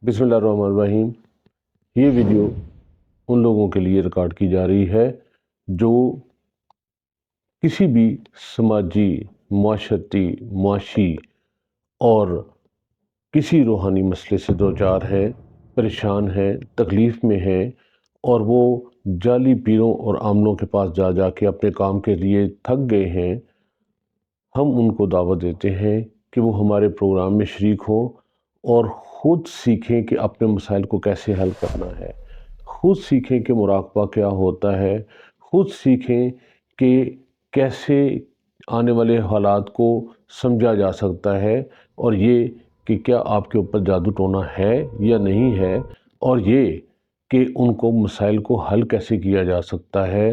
بسم اللہ الرحمن الرحیم۔ یہ ویڈیو ان لوگوں کے لیے ریکارڈ کی جا رہی ہے جو کسی بھی سماجی، معاشرتی، معاشی اور کسی روحانی مسئلے سے دوچار ہیں، پریشان ہیں، تکلیف میں ہیں، اور وہ جعلی پیروں اور عاملوں کے پاس جا جا کے اپنے کام کے لیے تھک گئے ہیں۔ ہم ان کو دعوت دیتے ہیں کہ وہ ہمارے پروگرام میں شریک ہوں اور خود سیکھیں کہ اپنے مسائل کو کیسے حل کرنا ہے، خود سیکھیں کہ مراقبہ کیا ہوتا ہے، خود سیکھیں کہ کیسے آنے والے حالات کو سمجھا جا سکتا ہے، اور یہ کہ کیا آپ کے اوپر جادو ٹونا ہے یا نہیں ہے، اور یہ کہ ان کو مسائل کو حل کیسے کیا جا سکتا ہے،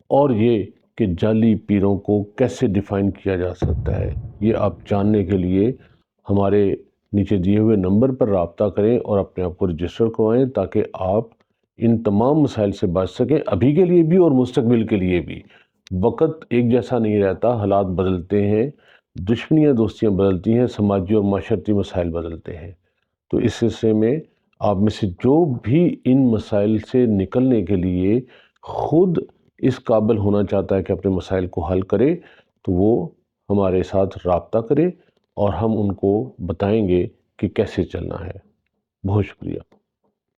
اور یہ کہ جعلی پیروں کو کیسے ڈیفائن کیا جا سکتا ہے۔ یہ آپ جاننے کے لیے ہمارے نیچے دیے ہوئے نمبر پر رابطہ کریں اور اپنے آپ کو رجسٹر کروائیں تاکہ آپ ان تمام مسائل سے بچ سکیں، ابھی کے لیے بھی اور مستقبل کے لیے بھی۔ وقت ایک جیسا نہیں رہتا، حالات بدلتے ہیں، دشمنیاں دوستیاں بدلتی ہیں، سماجی اور معاشرتی مسائل بدلتے ہیں۔ تو اس سلسلے میں آپ میں سے جو بھی ان مسائل سے نکلنے کے لیے خود اس قابل ہونا چاہتا ہے کہ اپنے مسائل کو حل کرے، تو وہ ہمارے ساتھ رابطہ کرے اور ہم ان کو بتائیں گے کہ کیسے چلنا ہے۔ بہت شکریہ۔